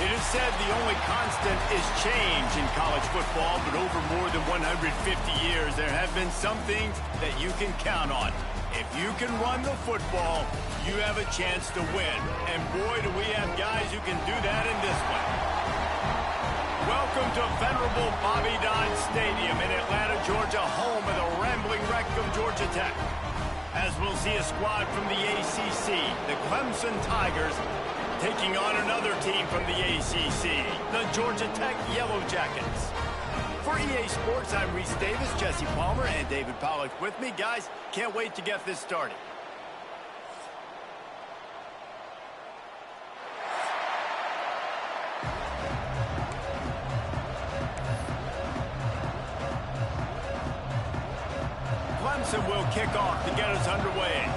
It is said the only constant is change in college football, but over more than 150 years, there have been some things that you can count on. If you can run the football, you have a chance to win. And boy, do we have guys who can do that in this one. Welcome to venerable Bobby Dodd Stadium in Atlanta, Georgia, home of the rambling wreck of Georgia Tech. As we'll see a squad from the ACC, the Clemson Tigers, taking on another team from the ACC, the Georgia Tech Yellow Jackets. For EA Sports, I'm Reese Davis, Jesse Palmer, and David Pollack with me. Guys, can't wait to get this started. Clemson will kick off to get us underway.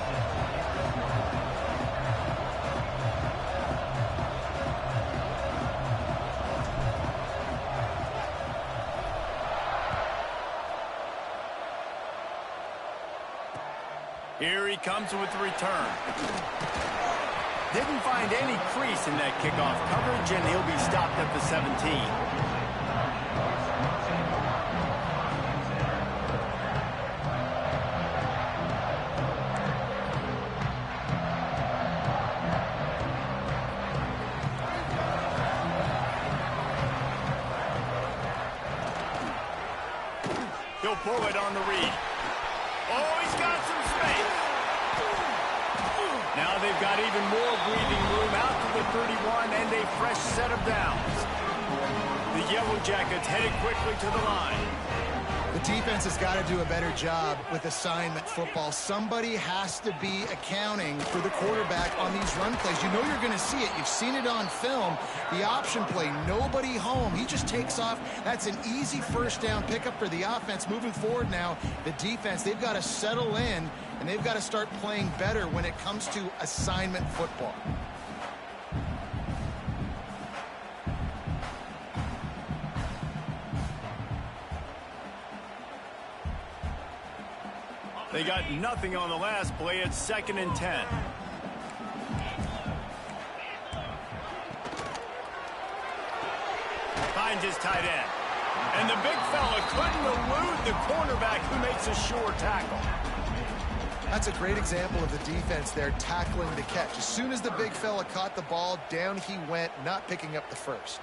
Here he comes with the return. Didn't find any crease in that kickoff coverage, and he'll be stopped at the 17. He'll pull it on the read. Oh, he's got some space. Now they've got even more breathing room out to the 31 and a fresh set of downs. The Yellow Jackets headed quickly to the line. The defense has got to do a better job with assignment football. Somebody has to be accounting for the quarterback on these run plays. You know you're going to see it. You've seen it on film. The option play, nobody home. He just takes off. That's an easy first down pickup for the offense. Moving forward now, the defense, they've got to settle in, and they've got to start playing better when it comes to assignment football. They got nothing on the last play. It's 2nd and 10. Finds his tight end. And the big fella couldn't elude the cornerback who makes a sure tackle. That's a great example of the defense there tackling the catch. As soon as the big fella caught the ball, down he went, not picking up the first.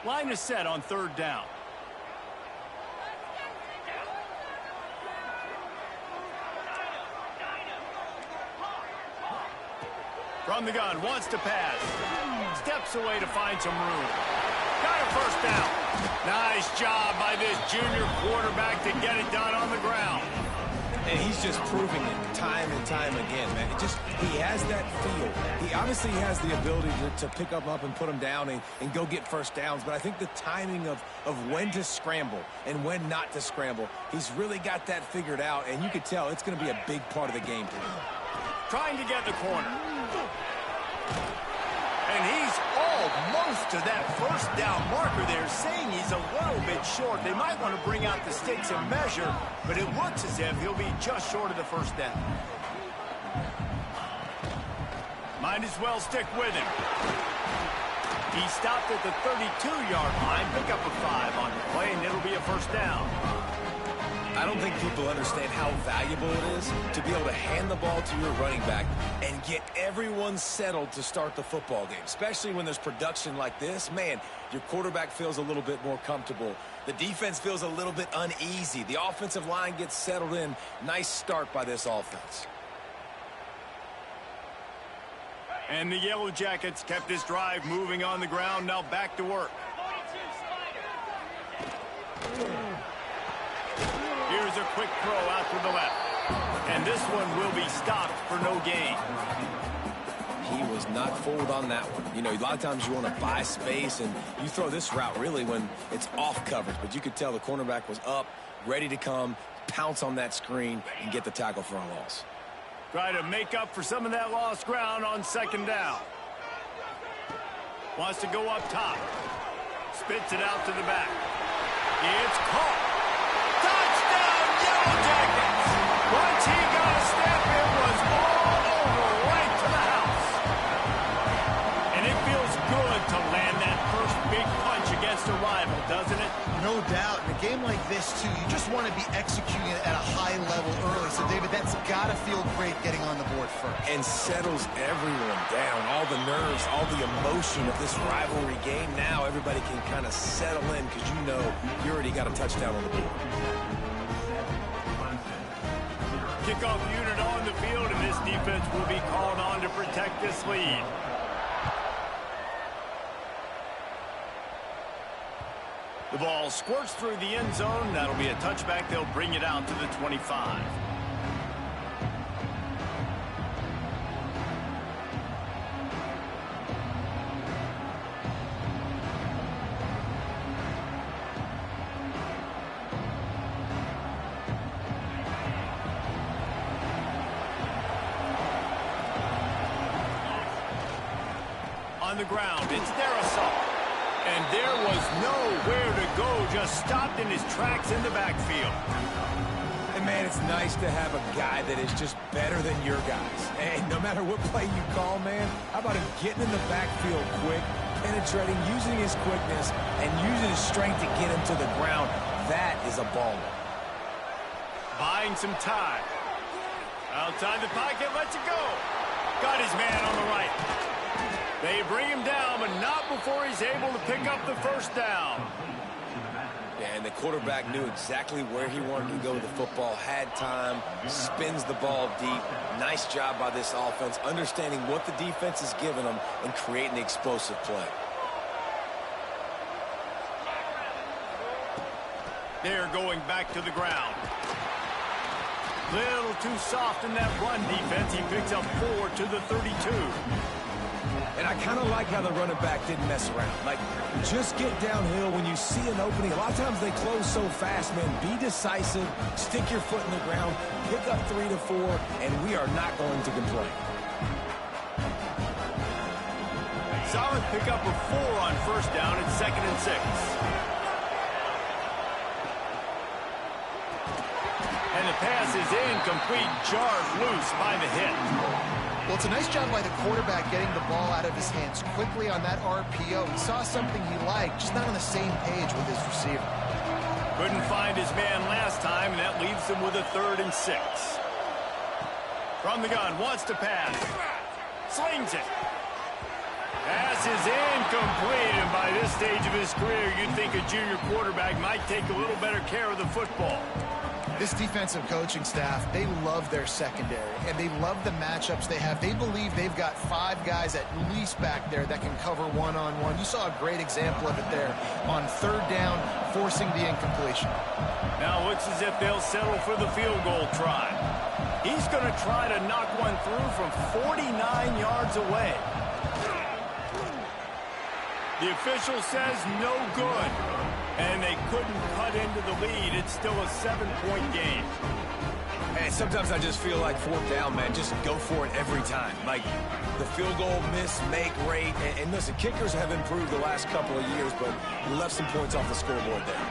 Line is set on 3rd down. From the gun, wants to pass. Steps away to find some room. Got a first down. Nice job by this junior quarterback to get it done on the ground. And he's just proving it time and time again, man. He has that feel. He obviously has the ability to pick them up and put them down and go get first downs. But I think the timing of when to scramble and when not to scramble, he's really got that figured out. And you could tell it's going to be a big part of the game plan. Trying to get the corner. And he's almost to that first down marker there, saying he's a little bit short. They might want to bring out the sticks and measure, but it looks as if he'll be just short of the first down. Might as well stick with him. He stopped at the 32-yard line, pick up a 5 on the play, and it'll be a first down. I don't think people understand how valuable it is to be able to hand the ball to your running back and get everyone settled to start the football game, especially when there's production like this. Man, your quarterback feels a little bit more comfortable. The defense feels a little bit uneasy. The offensive line gets settled in. Nice start by this offense. And the Yellow Jackets kept this drive moving on the ground. Now back to work. Here's a quick throw out to the left. And this one will be stopped for no gain. He was not fooled on that one. You know, a lot of times you want to buy space, and you throw this route really when it's off coverage. But you could tell the cornerback was up, ready to come, pounce on that screen, and get the tackle for a loss. Try to make up for some of that lost ground on 2nd down. Wants to go up top. Spits it out to the back. It's caught. Touchdown, Yellow Jackets! Once he got a step, it was all over, right to the house. rival, doesn't it? No doubt. In a game like this, too, you just want to be executing it at a high level early. So, David, that's got to feel great getting on the board first. And settles everyone down. All the nerves, all the emotion of this rivalry game. Now everybody can kind of settle in because you know you already got a touchdown on the board. Kickoff unit on the field, and this defense will be called on to protect this lead. The ball squirts through the end zone. That'll be a touchback. They'll bring it out to the 25. On the ground, it's their assault. And there was nowhere to go, just stopped in his tracks in the backfield. And, man, it's nice to have a guy that is just better than your guys. And no matter what play you call, man, how about him getting in the backfield quick, penetrating, using his quickness, and using his strength to get him to the ground. That is a baller. Buying some time. Outside the pocket, lets it go. Got his man on the right. They bring him down, but not before he's able to pick up the first down. Yeah, and the quarterback knew exactly where he wanted to go with the football, had time, spins the ball deep. Nice job by this offense, understanding what the defense is giving them and creating the explosive play. They're going back to the ground. Little too soft in that run defense. He picks up 4 to the 32. And I kind of like how the running back didn't mess around. Like, just get downhill when you see an opening. A lot of times they close so fast, man. Be decisive, stick your foot in the ground, pick up 3 to 4, and we are not going to complain. Solid pickup of 4 on first down at 2nd and 6. And the pass is incomplete, jarred loose by the hit. Well, it's a nice job by the quarterback getting the ball out of his hands quickly on that RPO. He saw something he liked, just not on the same page with his receiver. Couldn't find his man last time, and that leaves him with a 3rd and 6. From the gun, wants to pass. Slings it. Pass is incomplete, and by this stage of his career, you'd think a junior quarterback might take a little better care of the football. This defensive coaching staff, they love their secondary, and they love the matchups they have. They believe they've got 5 guys at least back there that can cover one-on-one. You saw a great example of it there on 3rd down, forcing the incompletion. Now looks as if they'll settle for the field goal try. He's going to try to knock one through from 49 yards away. The official says no good. And they couldn't cut into the lead. It's still a 7-point game. And sometimes I just feel like 4th down, man, just go for it every time. Like the field goal miss-make rate. And listen, kickers have improved the last couple of years, but we left some points off the scoreboard there.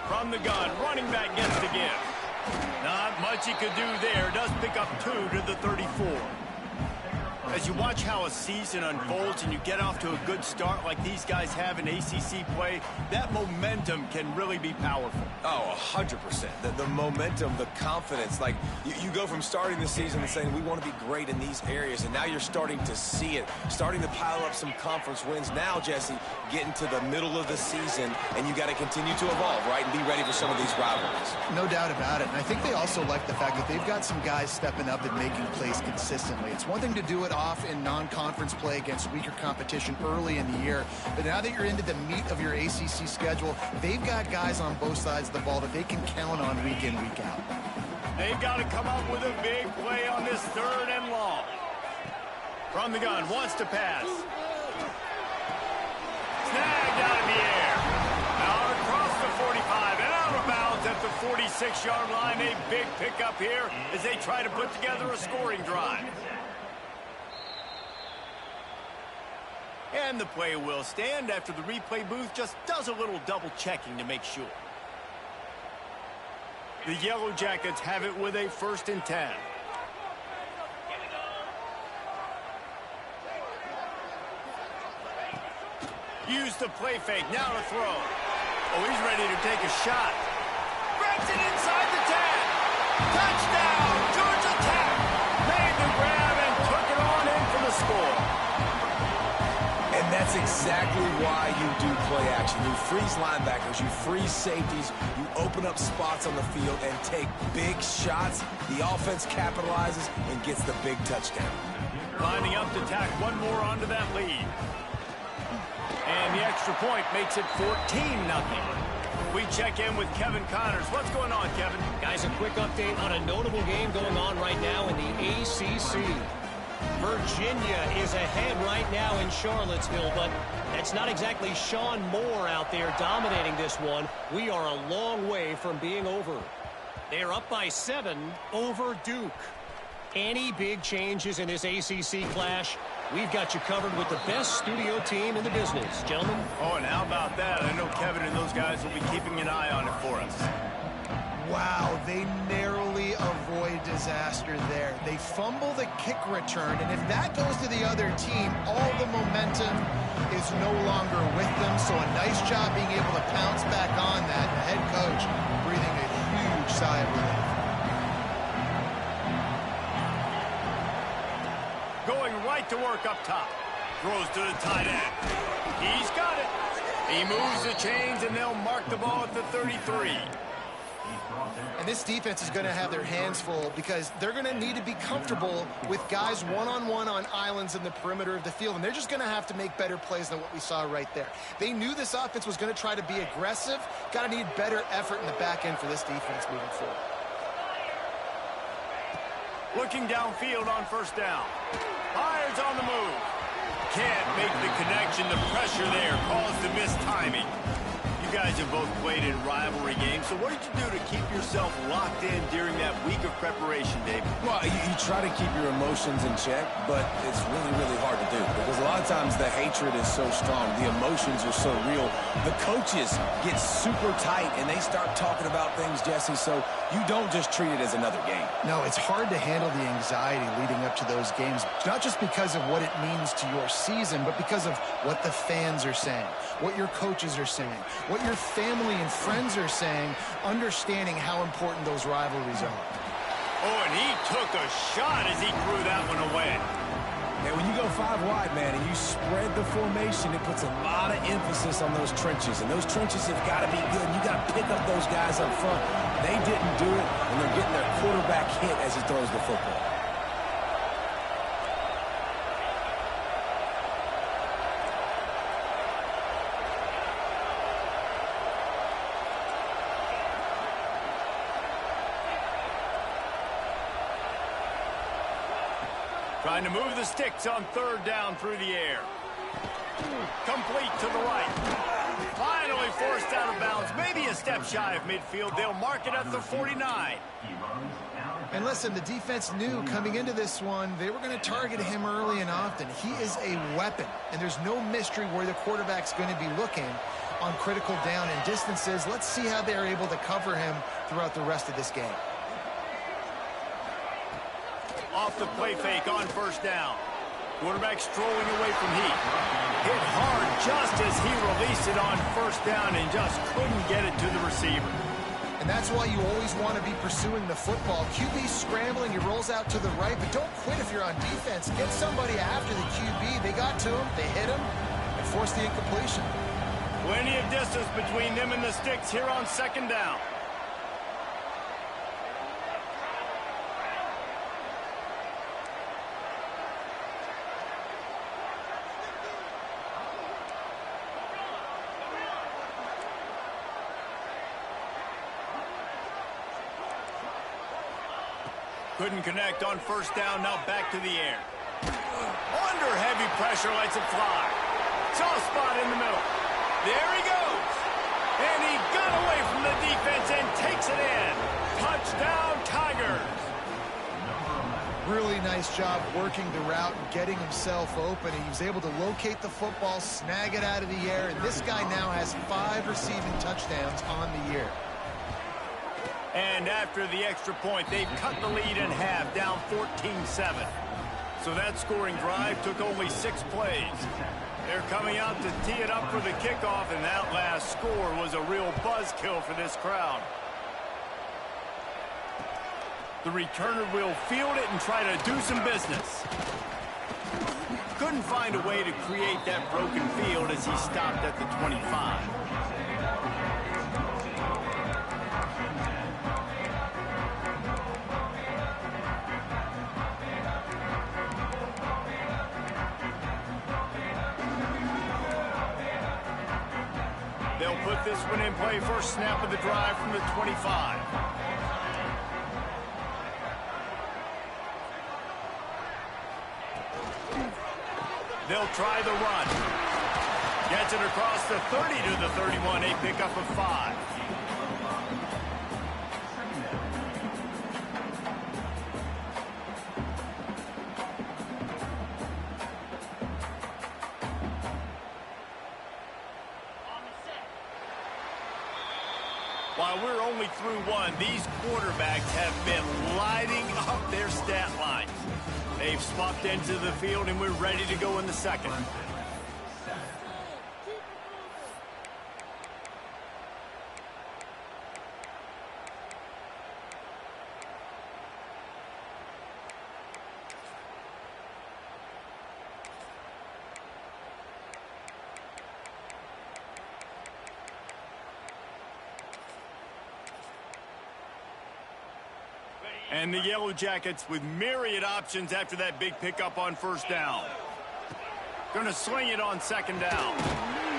From the gun, running back gets the give. Not much he could do there. Does pick up 2 to the 34. As you watch how a season unfolds and you get off to a good start like these guys have in ACC play, that momentum can really be powerful. Oh, 100%. The momentum, the confidence. Like, you go from starting the season and saying, we want to be great in these areas, and now you're starting to see it, starting to pile up some conference wins. Now, Jesse, getting to the middle of the season, and you got to continue to evolve, right, and be ready for some of these rivalries. No doubt about it. And I think they also like the fact that they've got some guys stepping up and making plays consistently. It's one thing to do it off in non-conference play against weaker competition early in the year, but now that you're into the meat of your ACC schedule, they've got guys on both sides of the ball that they can count on week in, week out. They've got to come up with a big play on this 3rd and long. From the gun, wants to pass. Snagged out of the air. Now across the 45 and out of bounds at the 46-yard line. A big pickup here as they try to put together a scoring drive. And the play will stand after the replay booth just does a little double checking to make sure. The Yellow Jackets have it with a 1st and 10. Use the play fake. Now to throw. Oh, he's ready to take a shot. Grabs it inside the 10. Touchdown, Georgia Tech. Made the grab and took it on in for the score. And that's exactly why you do play action. You freeze linebackers, you freeze safeties, you open up spots on the field and take big shots. The offense capitalizes and gets the big touchdown. Lining up to tack one more onto that lead. And the extra point makes it 14-0. We check in with Kevin Connors. What's going on, Kevin? Guys, a quick update on a notable game going on right now in the ACC. Virginia is ahead right now in Charlottesville, but that's not exactly Sean Moore out there dominating this one. We are a long way from being over. They're up by 7 over Duke. Any big changes in this ACC clash, we've got you covered with the best studio team in the business. Gentlemen? Oh, and how about that? I know Kevin and those guys will be keeping an eye on it for us. Wow, they narrowly avoid disaster there. They fumble the kick return, and if that goes to the other team, all the momentum is no longer with them. So a nice job being able to pounce back on that. The head coach breathing a huge sigh of relief. Going right to work up top. Throws to the tight end. He's got it. He moves the chains, and they'll mark the ball at the 33. And this defense is going to have their hands full because they're going to need to be comfortable with guys one-on-one on islands in the perimeter of the field, and they're just going to have to make better plays than what we saw right there. They knew this offense was going to try to be aggressive. Got to need better effort in the back end for this defense moving forward. Looking downfield on first down. Fires on the move. Can't make the connection. The pressure there caused the missed timing. You guys have both played in rivalry games, so what did you do to keep yourself locked in during that week of preparation, Dave? Well, you try to keep your emotions in check, but it's really, really hard to do because a lot of times the hatred is so strong. The emotions are so real. The coaches get super tight, and they start talking about things, Jesse, so you don't just treat it as another game. No, it's hard to handle the anxiety leading up to those games, not just because of what it means to your season, but because of what the fans are saying, what your coaches are saying, what your family and friends are saying, understanding how important those rivalries are. Oh, and he took a shot as he threw that one away. And when you go 5 wide, man, and you spread the formation, it puts a lot of emphasis on those trenches. And those trenches have got to be good. You got to pick up those guys up front. They didn't do it, and they're getting their quarterback hit as he throws the football. Trying to move the sticks on third down through the air. Complete to the right. Finally forced out of bounds. Maybe a step shy of midfield. They'll mark it at the 49. And listen, the defense knew coming into this one, they were going to target him early and often. He is a weapon, and there's no mystery where the quarterback's going to be looking on critical down and distances. Let's see how they're able to cover him throughout the rest of this game. Off the play fake on first down. Quarterback strolling away from heat. Hit hard just as he released it on first down and just couldn't get it to the receiver. And that's why you always want to be pursuing the football. QB scrambling, he rolls out to the right, but don't quit if you're on defense. Get somebody after the QB. They got to him, they hit him, and forced the incompletion. Plenty of distance between them and the sticks here on second down. Couldn't connect on first down, now back to the air. Under heavy pressure, lets it fly. Soft spot in the middle. There he goes. And he got away from the defense and takes it in. Touchdown, Tigers. Really nice job working the route and getting himself open. He was able to locate the football, snag it out of the air, and this guy now has 5 receiving touchdowns on the year. And after the extra point, they've cut the lead in half, down 14-7. So that scoring drive took only 6 plays. They're coming out to tee it up for the kickoff, and that last score was a real buzzkill for this crowd. The returner will field it and try to do some business. Couldn't find a way to create that broken field as he stopped at the 25. They'll put this one in play. First snap of the drive from the 25. They'll try the run. Gets it across the 30 to the 31. A pickup of 5. While we're only through one, these quarterbacks have been lighting up their stat lines. They've swapped into the field, and we're ready to go in the second. And the Yellow Jackets with myriad options after that big pickup on first down. Going to sling it on second down.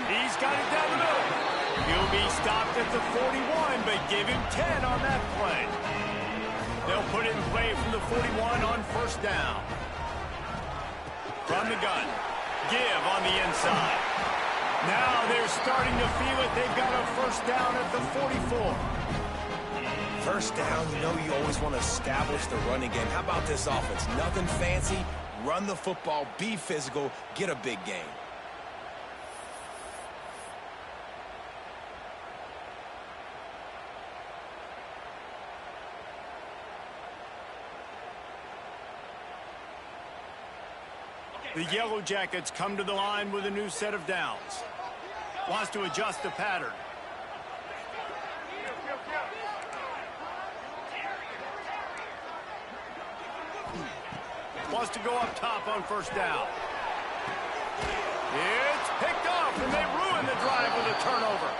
He's got it down the middle. He'll be stopped at the 41, but give him 10 on that play. They'll put it in play from the 41 on first down. From the gun. Give on the inside. Now they're starting to feel it. They've got a first down at the 44. First down, you know you always want to establish the running game. How about this offense? Nothing fancy. Run the football, be physical, get a big gain. The Yellow Jackets come to the line with a new set of downs. Wants to adjust the pattern. Wants to go up top on first down. It's picked off, and they ruin the drive with a turnover.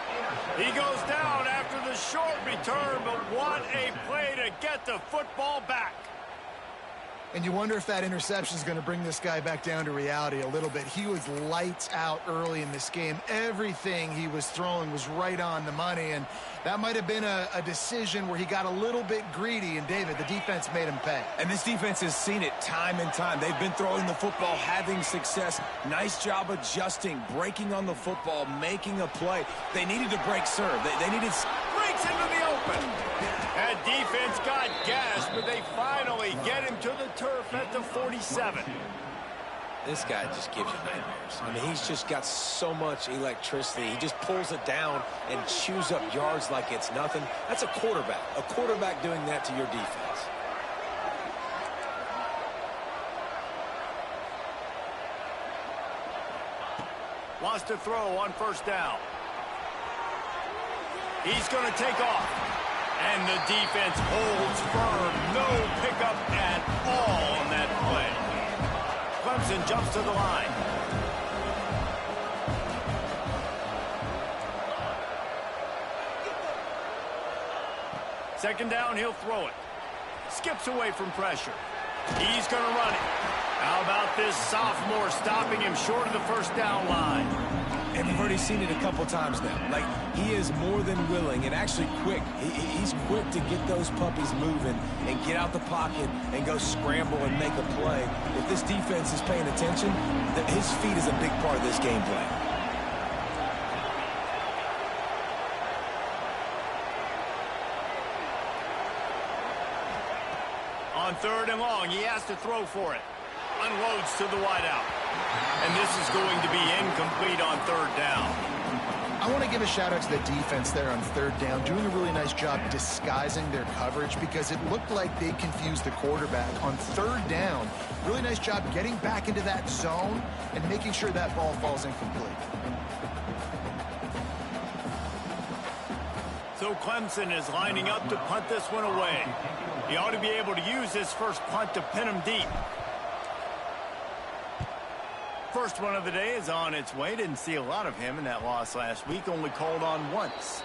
He goes down after the short return, but what a play to get the football back. And you wonder if that interception is going to bring this guy back down to reality a little bit. He was lights out early in this game. Everything he was throwing was right on the money, and that might have been a decision where he got a little bit greedy, and David, the defense made him pay. And this defense has seen it time and time. They've been throwing the football, having success. Nice job adjusting, breaking on the football, making a play. They needed to break serve. They needed... Breaks into the open. That defense got gassed, but they finally get him to the turf at the 47. This guy just gives you nightmares. I mean, he's just got so much electricity. He just pulls it down and chews up yards like it's nothing. That's a quarterback. A quarterback doing that to your defense. Wants to throw on first down. He's going to take off. And the defense holds firm. No pickup at all on that play. Clemson jumps to the line. Second down, he'll throw it. Skips away from pressure. He's going to run it. How about this sophomore stopping him short of the first down line? And we've already seen it a couple times now. Like, he is more than willing and actually quick. He's quick to get those puppies moving and get out the pocket and go scramble and make a play. If this defense is paying attention, his feet is a big part of this game plan. On third and long, he has to throw for it. Unloads to the wideout. And this is going to be incomplete on third down. I want to give a shout out to the defense there on third down, doing a really nice job disguising their coverage because it looked like they confused the quarterback on third down. Really nice job getting back into that zone and making sure that ball falls incomplete. So Clemson is lining up to punt this one away. He ought to be able to use his first punt to pin him deep. First one of the day is on its way. Didn't see a lot of him in that loss last week. Only called on once.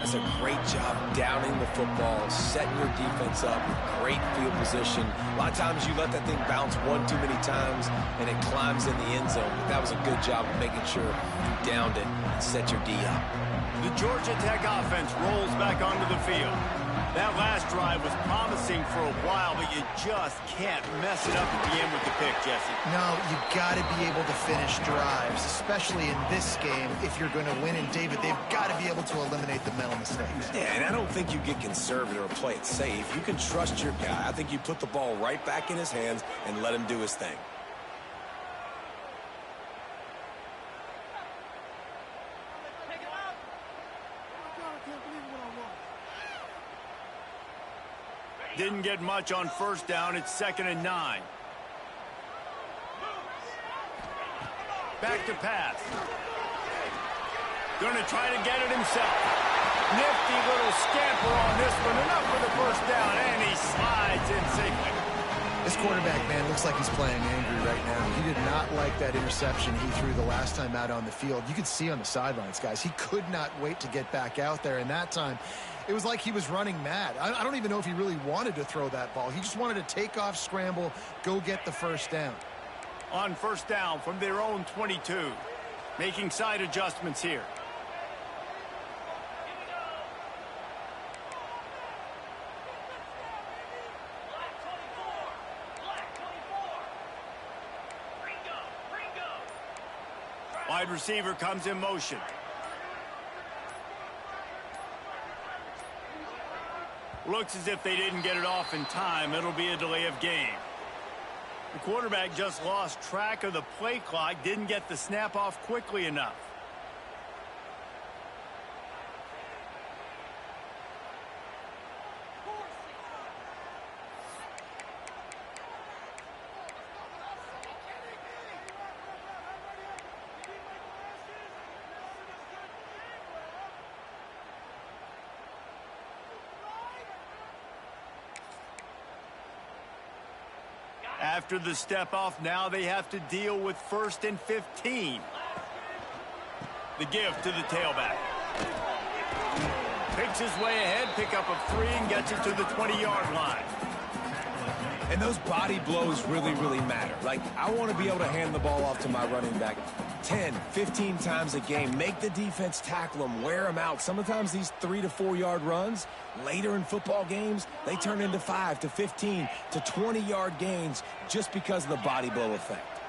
That's a great job downing the football, setting your defense up, great field position. A lot of times you let that thing bounce one too many times and it climbs in the end zone. But that was a good job of making sure you downed it and set your D up. The Georgia Tech offense rolls back onto the field. That last drive was promising for a while, but you just can't mess it up at the end with the pick, Jesse. No, you got to be able to finish drives, especially in this game. If you're going to win, and David, they've got to be able to eliminate the mental mistakes. Yeah, and I don't think you get conservative or play it safe. You can trust your guy. I think you put the ball right back in his hands and let him do his thing. Didn't get much on first down. It's 2nd and 9. Back to pass. Going to try to get it himself. Nifty little scamper on this one. Enough for the first down, and he slides in safely. This quarterback, man, looks like he's playing angry right now. He did not like that interception he threw the last time out on the field. You could see on the sidelines, guys, he could not wait to get back out there. And that time, it was like he was running mad. I don't even know if he really wanted to throw that ball. He just wanted to take off, scramble, go get the first down. On first down from their own 22. Making side adjustments here. Wide receiver comes in motion. Looks as if they didn't get it off in time. It'll be a delay of game. The quarterback just lost track of the play clock, didn't get the snap off quickly enough. After the step off, now they have to deal with 1st and 15. The give to the tailback. Picks his way ahead, pick up of 3, and gets it to the 20-yard line. And those body blows really, really matter. Like, I want to be able to hand the ball off to my running back 10, 15 times a game. Make the defense tackle them, wear them out. Sometimes these 3 to 4 yard runs, later in football games, they turn into 5 to 15 to 20-yard gains just because of the body blow effect.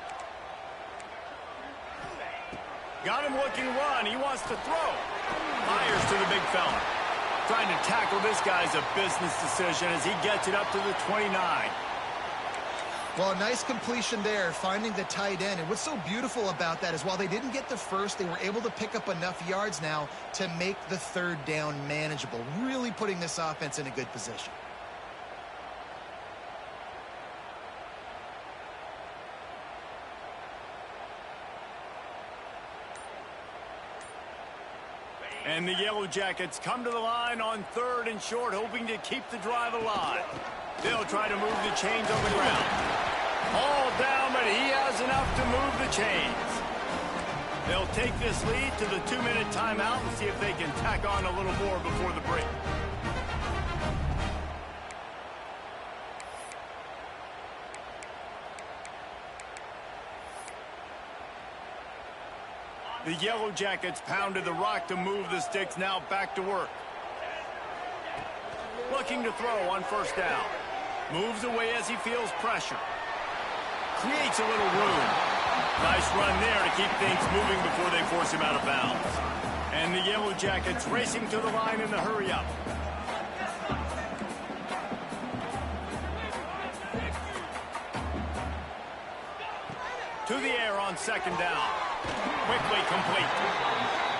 Got him looking run. He wants to throw. Fires to the big fella. Trying to tackle this guy's a business decision as he gets it up to the 29. Well, a nice completion there, finding the tight end. And what's so beautiful about that is while they didn't get the first, they were able to pick up enough yards now to make the third down manageable, really putting this offense in a good position. And the Yellow Jackets come to the line on 3rd and short, hoping to keep the drive alive. They'll try to move the chains on the ground. All down, but he has enough to move the chains. They'll take this lead to the 2-minute timeout and see if they can tack on a little more before the break. The Yellow Jackets pounded the rock to move the sticks, now back to work. Looking to throw on first down. Moves away as he feels pressure. Creates a little room. Nice run there to keep things moving before they force him out of bounds. And the Yellow Jackets racing to the line in the hurry-up. To the air on 2nd down. Quickly complete.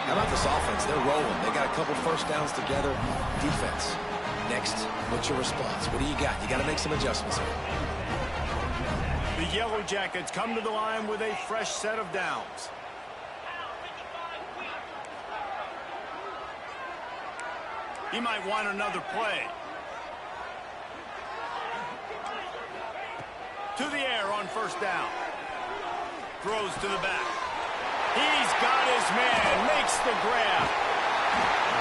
How about this offense? They're rolling. They got a couple first downs together. Defense. Next, what's your response? What do you got? You got to make some adjustments here. The Yellow Jackets come to the line with a fresh set of downs. He might want another play. To the air on first down. Throws to the back. He's got his man. Makes the grab.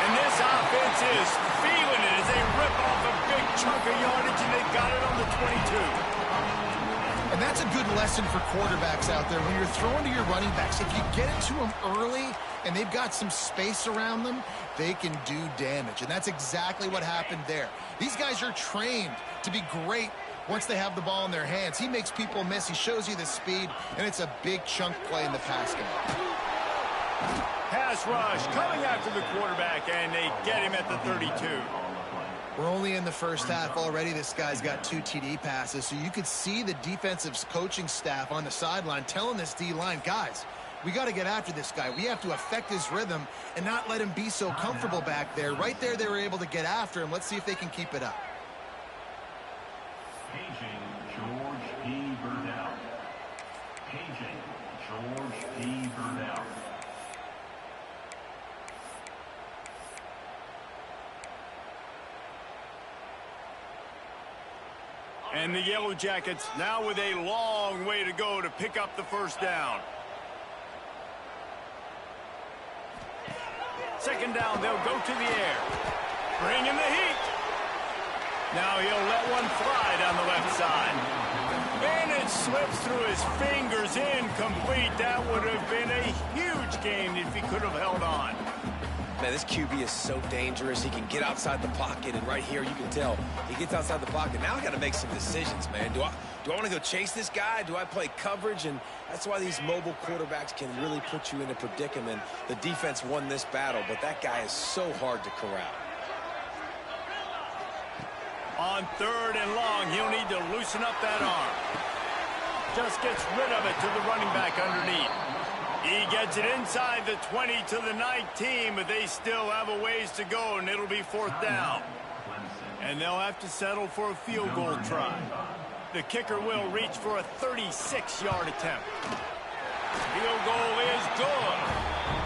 And this offense is feeling it as they rip off a big chunk of yardage, and they got it on the 22. And that's a good lesson for quarterbacks out there. When you're throwing to your running backs, if you get it to them early and they've got some space around them, they can do damage. And that's exactly what happened there. These guys are trained to be great once they have the ball in their hands. He makes people miss. He shows you the speed, and it's a big chunk play in the pass game. Pass rush coming after the quarterback, and they get him at the 32. We're only in the first half already. This guy's got 2 TD passes, so you could see the defensive coaching staff on the sideline telling this D-line, guys, we got to get after this guy. We have to affect his rhythm and not let him be so comfortable back there. Right there, they were able to get after him. Let's see if they can keep it up. Paging George P. Burdell. Paging George P. Burdell. And the Yellow Jackets now with a long way to go to pick up the first down. Second down, they'll go to the air. Bring in the heat. Now he'll let one fly down the left side. And it slips through his fingers, incomplete. That would have been a huge gain if he could have held on. Man, this QB is so dangerous. He can get outside the pocket, and right here you can tell he gets outside the pocket. Now I got to make some decisions, man. Do I want to go chase this guy? Do I play coverage? And that's why these mobile quarterbacks can really put you in a predicament. The defense won this battle, but that guy is so hard to corral. On third and long, he'll need to loosen up that arm. Just gets rid of it to the running back underneath. He gets it inside the 20 to the 19, but they still have a ways to go, and it'll be fourth down. And they'll have to settle for a field goal try. The kicker will reach for a 36-yard attempt. Field goal is good,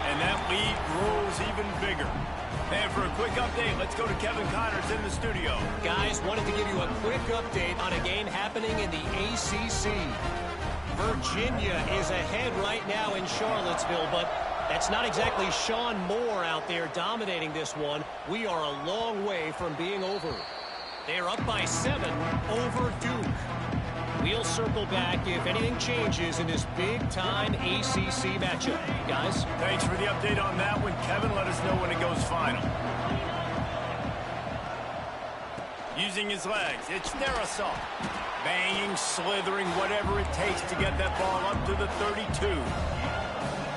and that lead grows even bigger. And for a quick update, let's go to Kevin Connors in the studio. Guys, wanted to give you a quick update on a game happening in the ACC. Virginia is ahead right now in Charlottesville, but that's not exactly Sean Moore out there dominating this one. We are a long way from being over. They're up by 7 over Duke. We'll circle back if anything changes in this big-time ACC matchup. Guys? Thanks for the update on that one, Kevin. Let us know when it goes final. Using his legs, it's Darasol. Banging, slithering, whatever it takes to get that ball up to the 32.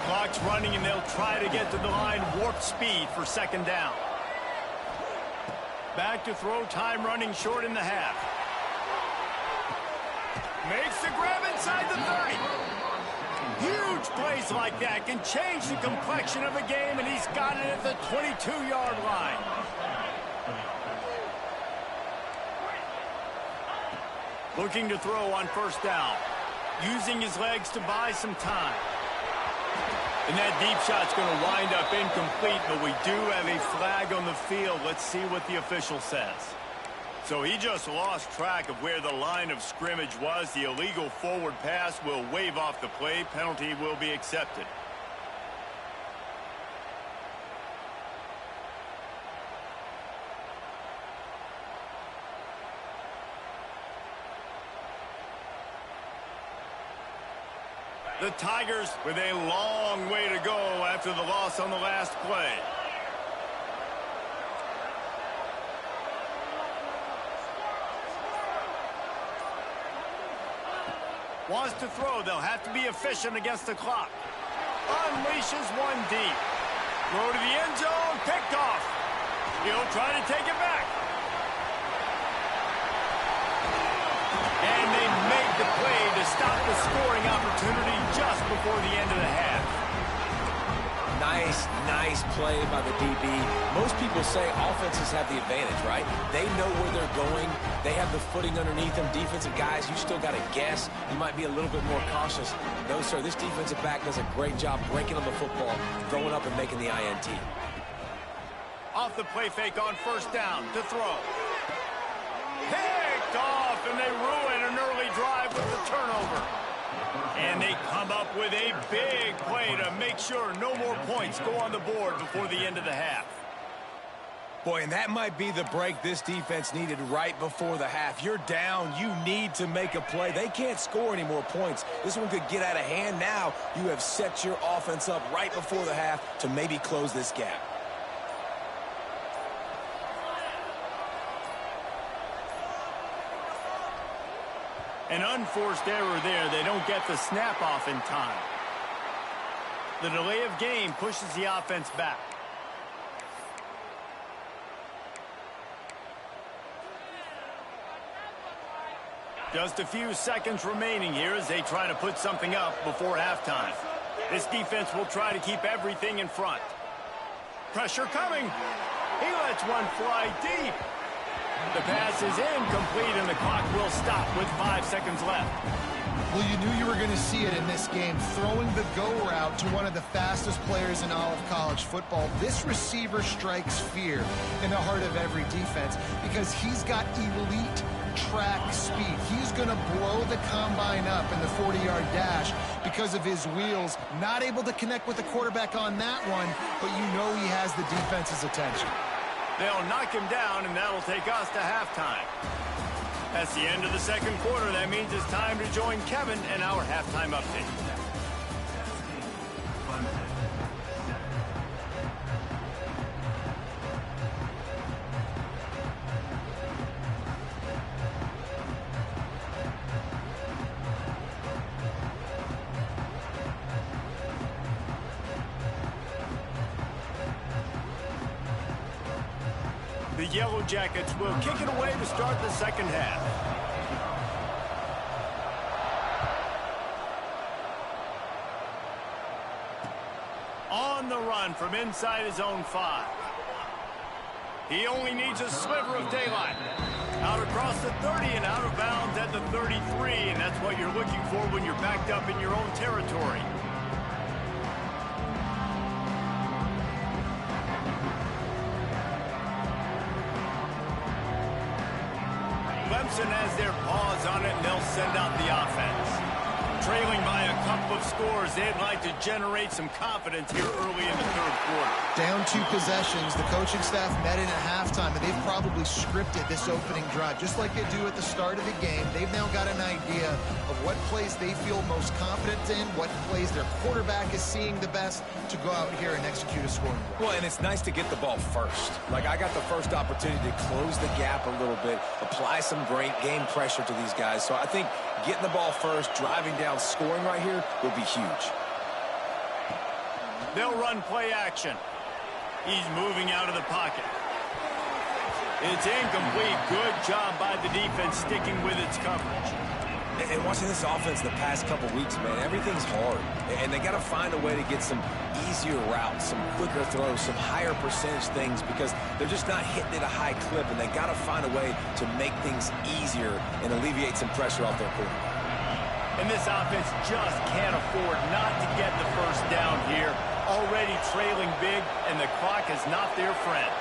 Clock's running, and they'll try to get to the line warp speed for second down. Back to throw, time running short in the half. Makes the grab inside the 30. Huge plays like that can change the complexion of a game, and he's got it at the 22-yard line. Looking to throw on first down. Using his legs to buy some time. And that deep shot's going to wind up incomplete, but we do have a flag on the field. Let's see what the official says. So he just lost track of where the line of scrimmage was. The illegal forward pass will wave off the play. Penalty will be accepted. The Tigers with a long way to go after the loss on the last play. Wants to throw. They'll have to be efficient against the clock. Unleashes one deep. Throw to the end zone. Picked off. He'll try to take it back. And they make the play to stop the scoring opportunity just before the end of the half. Nice Nice play by the DB. Most people say offenses have the advantage, right? They know where they're going. They have the footing underneath them. Defensive guys, you still got to guess. You might be a little bit more cautious. No, sir, this defensive back does a great job breaking on the football, throwing up and making the INT. Off the play fake on first down to throw. Picked off, and they ruin an early drive with the turnover. And they come up with a big play to make sure no more points go on the board before the end of the half. Boy, and that might be the break this defense needed right before the half. You're down. You need to make a play. They can't score any more points. This one could get out of hand. Now you have set your offense up right before the half to maybe close this gap. An unforced error there. They don't get the snap off in time. The delay of game pushes the offense back. Just a few seconds remaining here as they try to put something up before halftime. This defense will try to keep everything in front. Pressure coming. He lets one fly deep. The pass is incomplete, and the clock will stop with 5 seconds left. Well, you knew you were going to see it in this game, throwing the go route to one of the fastest players in all of college football. This receiver strikes fear in the heart of every defense because he's got elite track speed. He's going to blow the combine up in the 40-yard dash because of his wheels. Not able to connect with the quarterback on that one, but you know he has the defense's attention. They'll knock him down, and that'll take us to halftime. That's the end of the second quarter. That means it's time to join Kevin and our halftime update. The Yellow Jackets will kick it away to start the second half. On the run from inside his own 5. He only needs a sliver of daylight. Out across the 30 and out of bounds at the 33, and that's what you're looking for when you're backed up in your own territory. Clemson has their paws on it, and they'll send out the offense. Trailing by a couple of scores, they'd like to generate some confidence here early in the third quarter. Down 2 possessions, the coaching staff met in at halftime, and they've probably scripted this opening drive. Just like they do at the start of the game, they've now got an idea of what plays they feel most confident in, what plays their quarterback is seeing the best to go out here and execute a scoring drive. Well, and it's nice to get the ball first. Like, I got the first opportunity to close the gap a little bit, apply some great game pressure to these guys. So I think getting the ball first, driving down, scoring right here will be huge. They'll run play action. He's moving out of the pocket. It's incomplete. Good job by the defense sticking with its coverage. And watching this offense the past couple weeks, man, everything's hard. And they got to find a way to get some easier routes, some quicker throws, some higher percentage things because they're just not hitting at a high clip, and they got to find a way to make things easier and alleviate some pressure off their quarterback. And this offense just can't afford not to get the first down here. Already trailing big, and the clock is not their friend.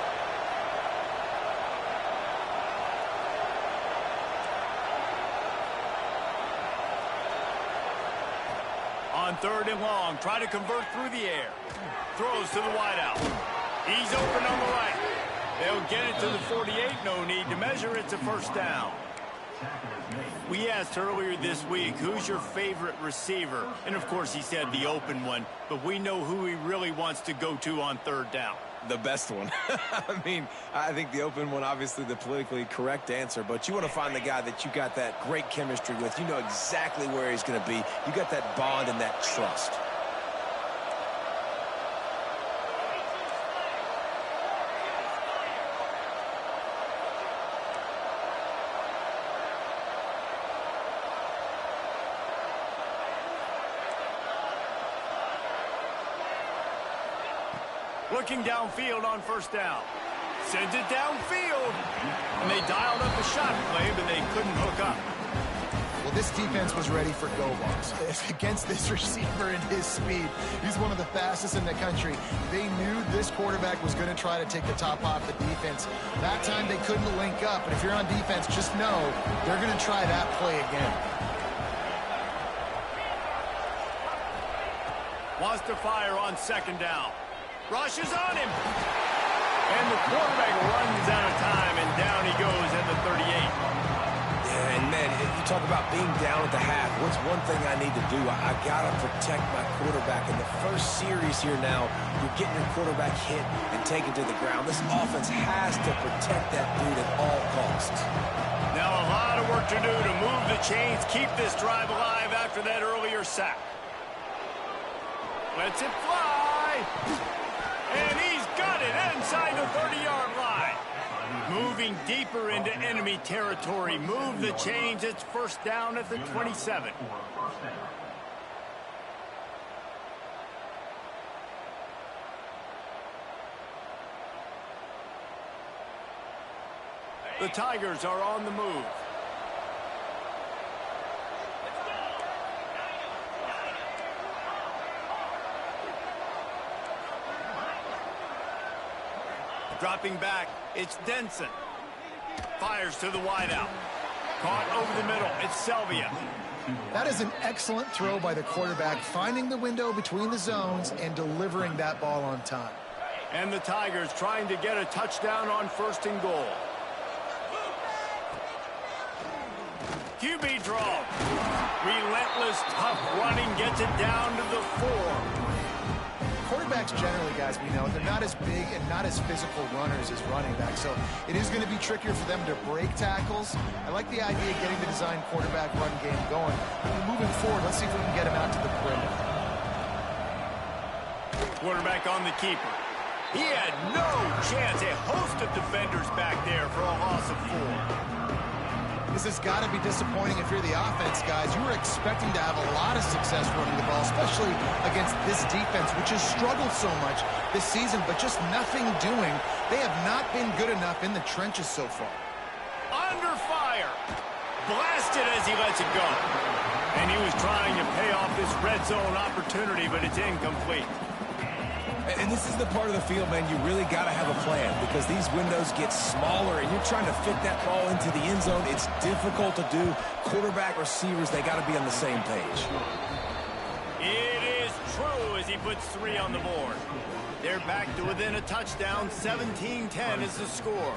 On third and long, try to convert through the air. Throws to the wideout. He's open on the right. They'll get it to the 48. No need to measure. It's a first down. We asked earlier this week, who's your favorite receiver? And, of course, he said the open one. But we know who he really wants to go to on third down. The best one. I mean, I think the open one, obviously the politically correct answer, but you want to find the guy that you got that great chemistry with. You know exactly where he's going to be. You got that bond and that trust. Looking downfield on first down. Sends it downfield. And they dialed up a shot play, but they couldn't hook up. Well, this defense was ready for go balls. Against this receiver and his speed, he's one of the fastest in the country. They knew this quarterback was going to try to take the top off the defense. That time they couldn't link up, but if you're on defense, just know they're going to try that play again. Wants to fire on second down. Rushes on him. And the quarterback runs out of time, and down he goes at the 38. Yeah, and man, you talk about being down at the half. What's one thing I need to do? I got to protect my quarterback. In the first series here now, you're getting your quarterback hit and taken to the ground. This offense has to protect that dude at all costs. Now a lot of work to do to move the chains, keep this drive alive after that earlier sack. Lets it fly. And he's got it inside the 30-yard line. Moving deeper into enemy territory. Move the chains. It's first down at the 27. The Tigers are on the move. Dropping back, it's Denson. Fires to the wideout. Caught over the middle, it's Selvia. That is an excellent throw by the quarterback, finding the window between the zones and delivering that ball on time. And the Tigers trying to get a touchdown on first and goal. QB draw. Relentless, tough running, gets it down to the 4. Quarterbacks generally, guys, we know, they're not as big and not as physical runners as running backs, so it is going to be trickier for them to break tackles. I like the idea of getting the design quarterback run game going. Moving forward, let's see if we can get him out to the perimeter. Quarterback on the keeper. He had no chance. A host of defenders back there for a loss of 4. This has got to be disappointing if you're the offense, guys. You were expecting to have a lot of success running the ball, especially against this defense, which has struggled so much this season, but just nothing doing. They have not been good enough in the trenches so far. Under fire. Blasted as he lets it go. And he was trying to pay off this red zone opportunity, but it's incomplete. And this is the part of the field, man, you really got to have a plan because these windows get smaller and you're trying to fit that ball into the end zone. It's difficult to do. Quarterback, receivers, they got to be on the same page. It is true as he puts 3 on the board. They're back to within a touchdown. 17-10 is the score.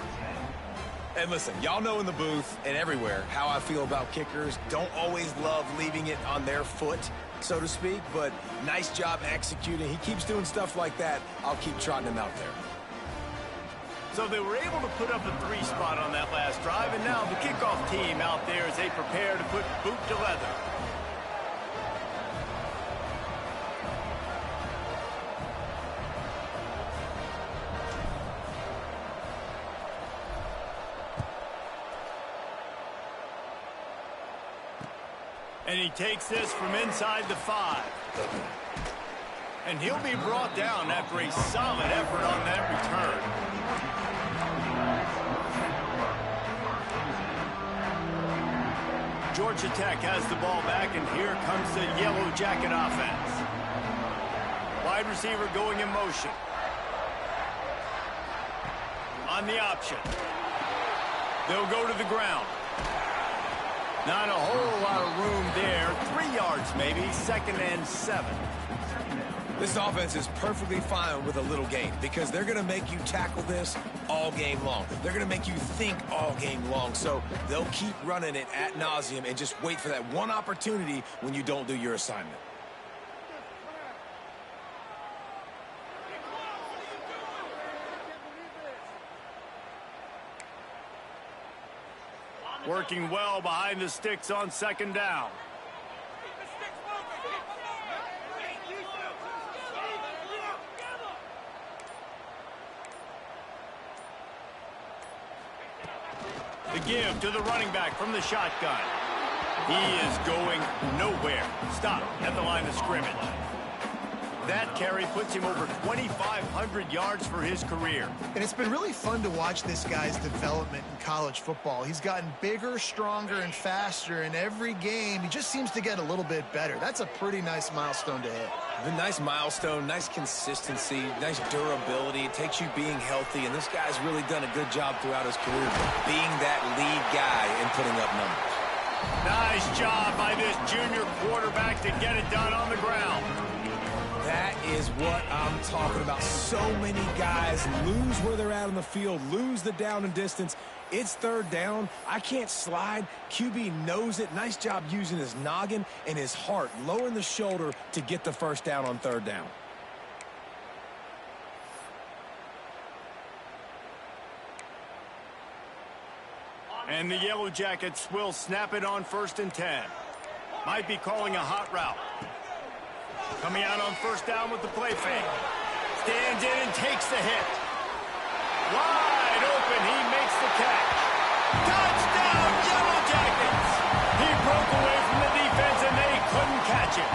And listen, y'all know in the booth and everywhere how I feel about kickers. Don't always love leaving it on their foot, so to speak, but nice job executing. He keeps doing stuff like that. I'll keep trotting him out there. So they were able to put up a 3 spot on that last drive, and now the kickoff team out there as they prepare to put boot to leather. And he takes this from inside the 5. And he'll be brought down after a solid effort on that return. Georgia Tech has the ball back, and here comes the Yellow Jacket offense. Wide receiver going in motion. On the option. They'll go to the ground. Not a whole lot of room there. 3 yards maybe, 2nd and 7. This offense is perfectly fine with a little gain because they're going to make you tackle this all game long. They're going to make you think all game long. So they'll keep running it ad nauseum and just wait for that one opportunity when you don't do your assignment. Working well behind the sticks on 2nd down. The give to the running back from the shotgun. He is going nowhere. Stop at the line of scrimmage. That carry puts him over 2,500 yards for his career. And it's been really fun to watch this guy's development in college football. He's gotten bigger, stronger, and faster in every game. He just seems to get a little bit better. That's a pretty nice milestone to hit. The nice milestone, nice consistency, nice durability. It takes you being healthy, and this guy's really done a good job throughout his career being that lead guy and putting up numbers. Nice job by this junior quarterback to get it done on the ground. That is what I'm talking about. So many guys lose where they're at on the field, lose the down and distance. It's third down. I can't slide. QB knows it. Nice job using his noggin and his heart, lowering the shoulder to get the first down on third down. And the Yellow Jackets will snap it on 1st and 10. Might be calling a hot route. Coming out on first down with the play fake. Stands in and takes the hit. Wide open, he makes the catch. Touchdown, Yellow Jackets! He broke away from the defense and they couldn't catch him.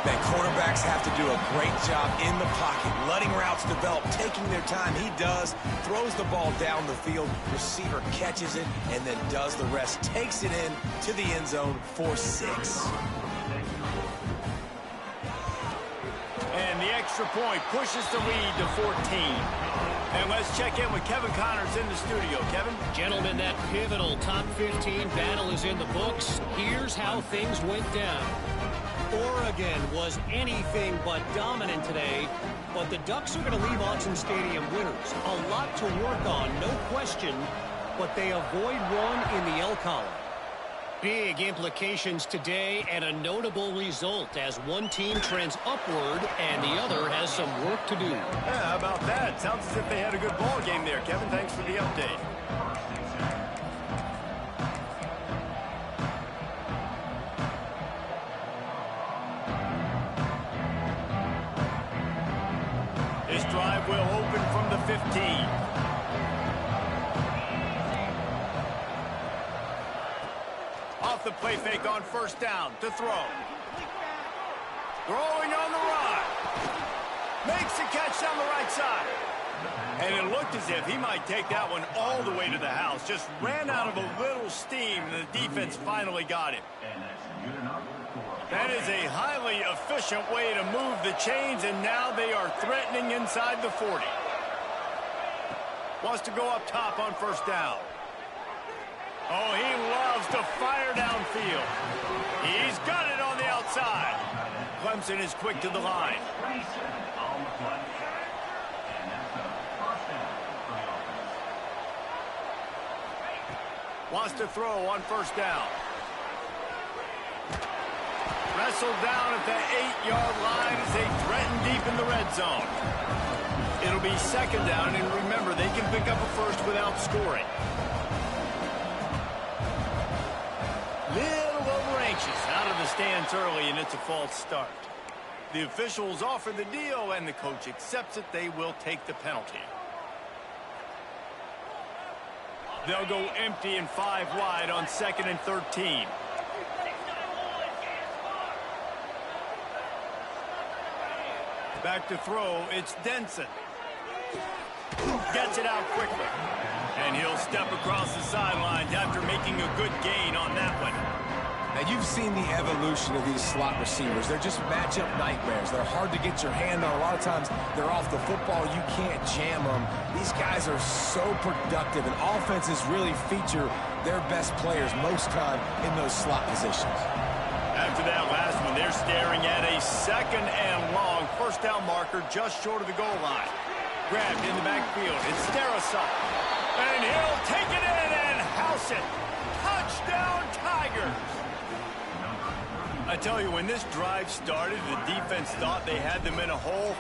That quarterbacks have to do a great job in the pocket, letting routes develop, taking their time. He does, throws the ball down the field, receiver catches it, and then does the rest, takes it in to the end zone for 6. And the extra point pushes the lead to 14. And let's check in with Kevin Connors in the studio. Kevin? Gentlemen, that pivotal top 15 battle is in the books. Here's how things went down. Oregon was anything but dominant today, but the Ducks are going to leave Autzen Stadium winners. A lot to work on, no question, but they avoid one in the L column. Big implications today and a notable result as one team trends upward and the other has some work to do. Yeah, how about that? Sounds as if they had a good ball game there, Kevin. Thanks for the update. This drive will open from the 15. Off the play fake on first down to throw. Throwing on the run. Makes the catch down the right side. And it looked as if he might take that one all the way to the house. Just ran out of a little steam, and the defense finally got him. That is a highly efficient way to move the chains, and now they are threatening inside the 40. Wants to go up top on first down. Oh, he loves to fire downfield. He's got it on the outside. Clemson is quick to the line. Wants to throw on first down. Wrestled down at the 8-yard line as they threaten deep in the red zone. It'll be second down, and remember, they can pick up a first without scoring. Little over anxious out of the stands early, and it's a false start. The officials offer the deal, and the coach accepts it. They will take the penalty. They'll go empty and 5 wide on 2nd and 13. Back to throw, it's Denson. Gets it out quickly. And he'll step across the sidelines after making a good gain on that one. Now, you've seen the evolution of these slot receivers. They're just matchup nightmares. They're hard to get your hand on. A lot of times, they're off the football. You can't jam them. These guys are so productive, and offenses really feature their best players most time in those slot positions. After that last one, they're staring at a 2nd and long. First down marker just short of the goal line. Grabbed in the backfield. It's Starosov. And he'll take it in and house it. Touchdown, Tigers. I tell you, when this drive started, the defense thought they had them in a hole.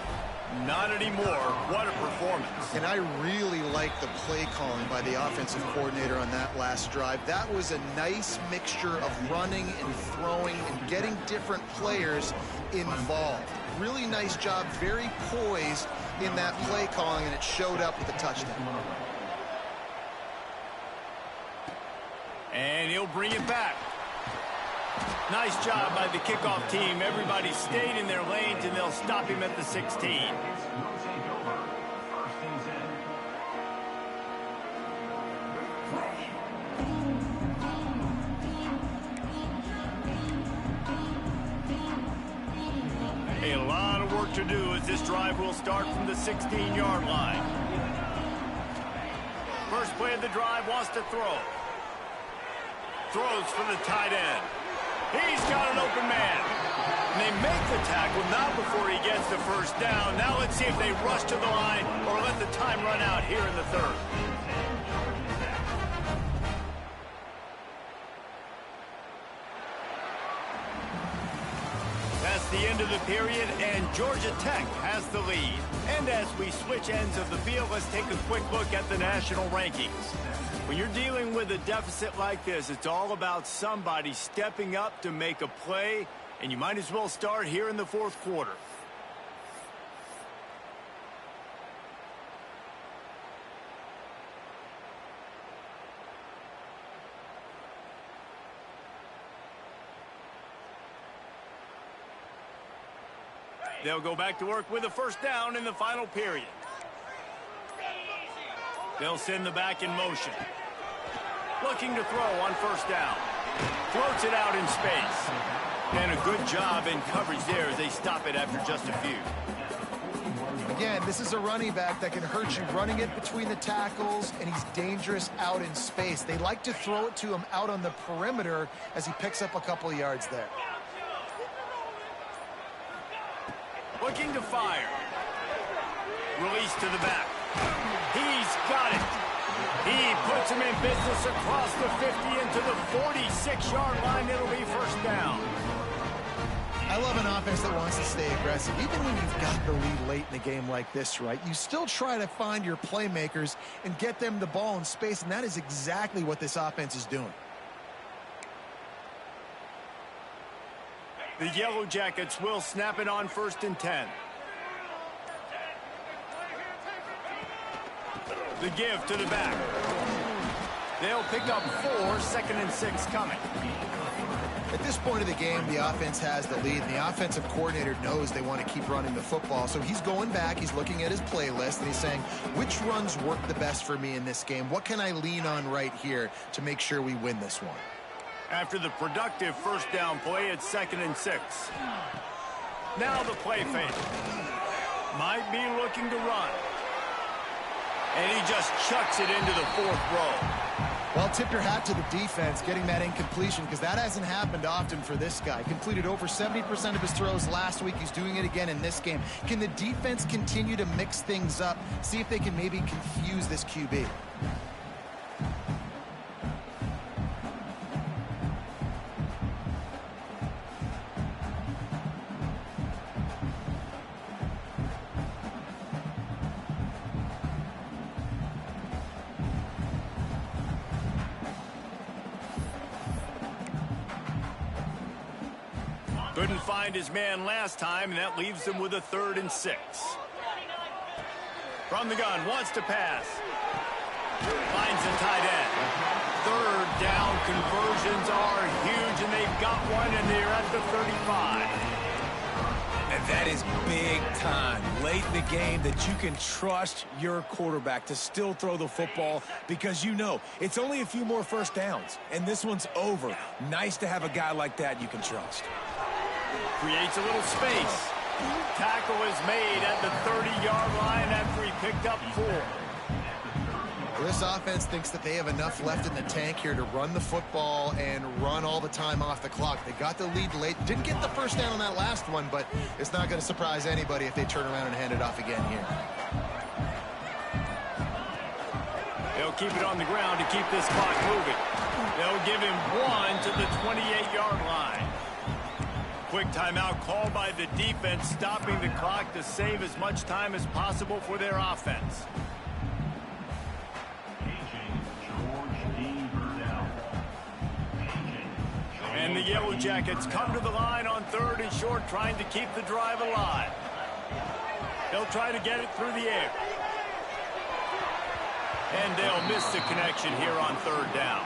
Not anymore. What a performance. And I really like the play calling by the offensive coordinator on that last drive. That was a nice mixture of running and throwing and getting different players involved. Really nice job, very poised in that play calling, and it showed up with a touchdown. And he'll bring it back. Nice job by the kickoff team. Everybody stayed in their lanes, and they'll stop him at the 16. Will take over. First and 10. A lot of work to do as this drive will start from the 16-yard line. First play of the drive, wants to throw. Throws for the tight end. He's got an open man. And they make the tackle, not before he gets the first down. Now let's see if they rush to the line or let the time run out here in the third. That's the end of the period, and Georgia Tech has the lead. And as we switch ends of the field, let's take a quick look at the national rankings. When you're dealing with a deficit like this, it's all about somebody stepping up to make a play, and you might as well start here in the fourth quarter. They'll go back to work with a first down in the final period. They'll send the back in motion. Looking to throw on first down. Floats it out in space. And a good job in coverage there as they stop it after just a few. Again, this is a running back that can hurt you running it between the tackles, and he's dangerous out in space. They like to throw it to him out on the perimeter as he picks up a couple of yards there. Looking to fire. Release to the back. He's got it. He puts him in business across the 50 into the 46-yard line. It'll be first down. I love an offense that wants to stay aggressive. Even when you've got the lead late in a game like this, right, you still try to find your playmakers and get them the ball in space, and that is exactly what this offense is doing. The Yellow Jackets will snap it on first and 10. The give to the back. They'll pick up 4, second and 6 coming. At this point of the game, the offense has the lead, and the offensive coordinator knows they want to keep running the football. So he's going back, he's looking at his playlist, and he's saying, which runs work the best for me in this game? What can I lean on right here to make sure we win this one? After the productive first down play, it's second and 6. Now the play fake. Might be looking to run. And he just chucks it into the fourth row. Well, tip your hat to the defense getting that incompletion, because that hasn't happened often for this guy. Completed over 70% of his throws last week. He's doing it again in this game. Can the defense continue to mix things up? See if they can maybe confuse this QB. Couldn't find his man last time, and that leaves them with a 3rd and 6. From the gun, wants to pass. Finds the tight end. 3rd down conversions are huge, and they've got one, and they're at the 35. And that is big time late in the game that you can trust your quarterback to still throw the football, because you know it's only a few more first downs, and this one's over. Nice to have a guy like that you can trust. Creates a little space. Tackle is made at the 30-yard line after he picked up 4. This offense thinks that they have enough left in the tank here to run the football and run all the time off the clock. They got the lead late. Didn't get the first down on that last one, but it's not going to surprise anybody if they turn around and hand it off again here. They'll keep it on the ground to keep this clock moving. They'll give him 1 to the 28-yard line. Quick timeout called by the defense, stopping the clock to save as much time as possible for their offense. And the Yellow Jackets come to the line on 3rd and short, trying to keep the drive alive. They'll try to get it through the air. And they'll miss the connection here on 3rd down.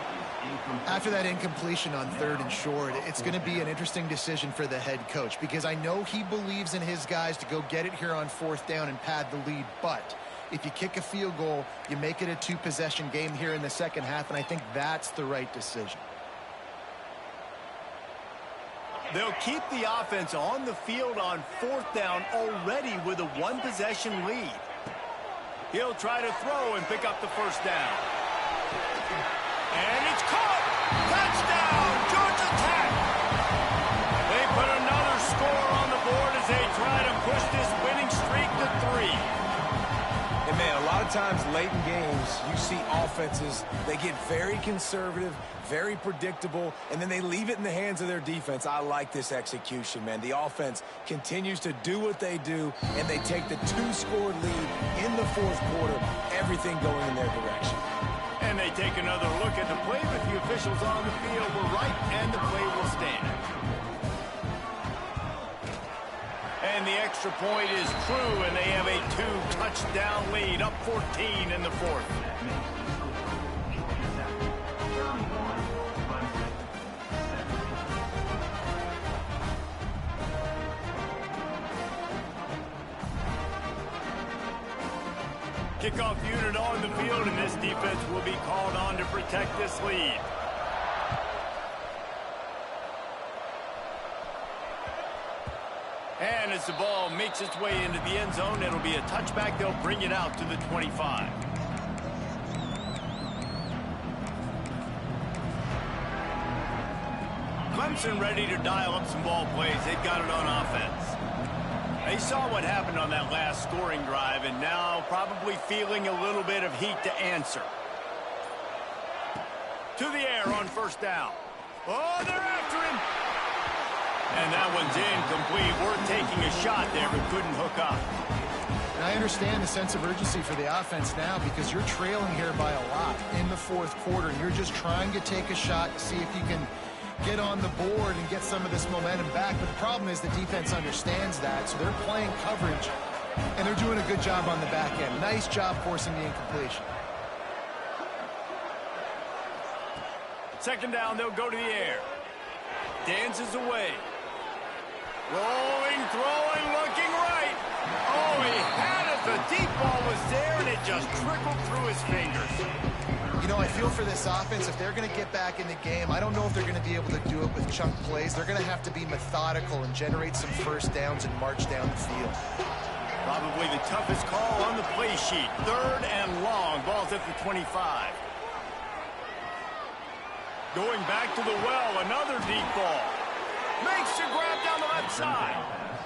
After that incompletion on 3rd and short, it's going to be an interesting decision for the head coach because I know he believes in his guys to go get it here on 4th down and pad the lead, but if you kick a field goal, you make it a 2-possession game here in the second half, and I think that's the right decision. They'll keep the offense on the field on 4th down already with a 1-possession lead. He'll try to throw and pick up the first down. And it's caught! Touchdown! Georgia Tech! They put another score on the board as they try to push this winning streak to 3. And, man, a lot of times late in games, you see offenses, they get very conservative, very predictable, and then they leave it in the hands of their defense. I like this execution, man. The offense continues to do what they do, and they take the 2-score lead in the 4th quarter, everything going in their direction. And they take another look at the play, but the officials on the field were right, and the play will stand. And the extra point is true, and they have a 2-touchdown lead, up 14 in the 4th. Kickoff unit on the field, and this defense will be called on to protect this lead. And as the ball makes its way into the end zone, it'll be a touchback. They'll bring it out to the 25. Clemson ready to dial up some ball plays. They've got it on offense. They saw what happened on that last scoring drive, and now probably feeling a little bit of heat to answer. To the air on 1st down. Oh, they're after him. And that one's incomplete. Worth taking a shot there, but couldn't hook up. And I understand the sense of urgency for the offense now because you're trailing here by a lot in the 4th quarter, and you're just trying to take a shot to see if you can get on the board and get some of this momentum back. But the problem is the defense understands that, so they're playing coverage, and they're doing a good job on the back end. Nice job forcing the incompletion. 2nd down, they'll go to the air. Dances away. Rolling, throwing, looking right. Oh, he had it. The deep ball was there, and it just trickled through his fingers. You know, I feel for this offense, if they're going to get back in the game, I don't know if they're going to be able to do it with chunk plays. They're going to have to be methodical and generate some 1st downs and march down the field. Probably the toughest call on the play sheet. 3rd and long. Ball's at the 25. Going back to the well, another deep ball. Makes the grab down the left side.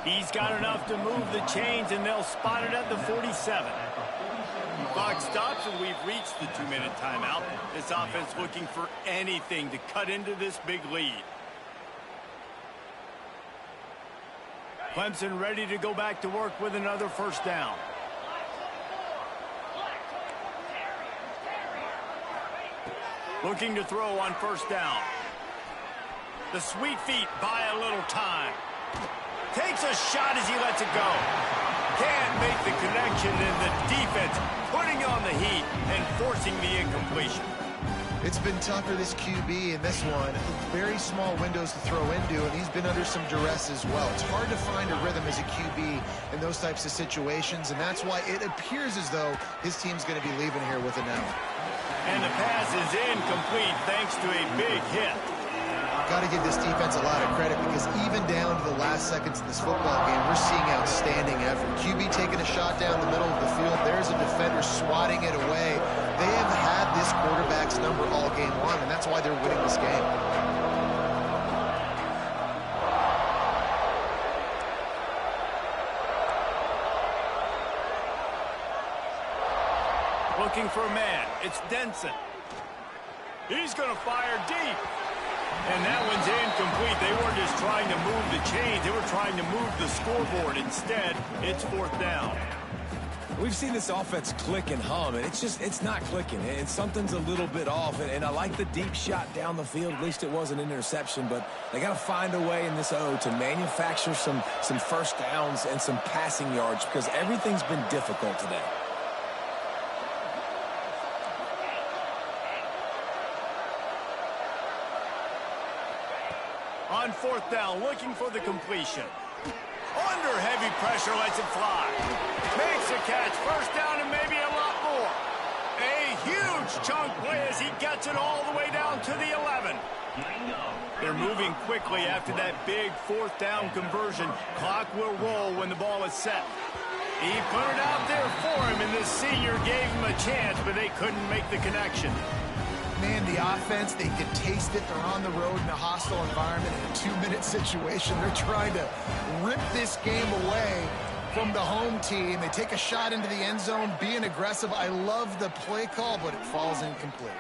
He's got enough to move the chains, and they'll spot it at the 47. Clock stops, and we've reached the 2-minute timeout. This offense looking for anything to cut into this big lead. Clemson ready to go back to work with another 1st down. Looking to throw on 1st down. The sweet feet buy a little time. Takes a shot as he lets it go. Can't make the connection, and the defense putting on the heat and forcing the incompletion. It's been tough for this QB in this one. Very small windows to throw into, and he's been under some duress as well. It's hard to find a rhythm as a QB in those types of situations, and that's why it appears as though his team's going to be leaving here with an L. And the pass is incomplete thanks to a big hit. Got to give this defense a lot of credit because even down to the last seconds in this football game, we're seeing outstanding effort. QB taking a shot down the middle of the field. There's a defender swatting it away. They have had this quarterback's number all game long, and that's why they're winning this game. Looking for a man. It's Denson. He's going to fire deep. And that one's incomplete. They weren't just trying to move the chains. They were trying to move the scoreboard. Instead, it's 4th down. We've seen this offense click and hum, and it's not clicking. And something's a little bit off. And I like the deep shot down the field. At least it wasn't an interception. But they got to find a way in this O to manufacture some 1st downs and some passing yards because everything's been difficult today. On fourth down, looking for the completion. Under heavy pressure, lets it fly. Makes a catch, first down and maybe a lot more. A huge chunk play as he gets it all the way down to the 11. They're moving quickly after that big fourth down conversion. Clock will roll when the ball is set. He put it out there for him, and this senior gave him a chance, but they couldn't make the connection. Man, the offense, they could taste it. They're on the road in a hostile environment in a 2-minute situation. They're trying to rip this game away from the home team. They take a shot into the end zone, being aggressive. I love the play call, but it falls incomplete.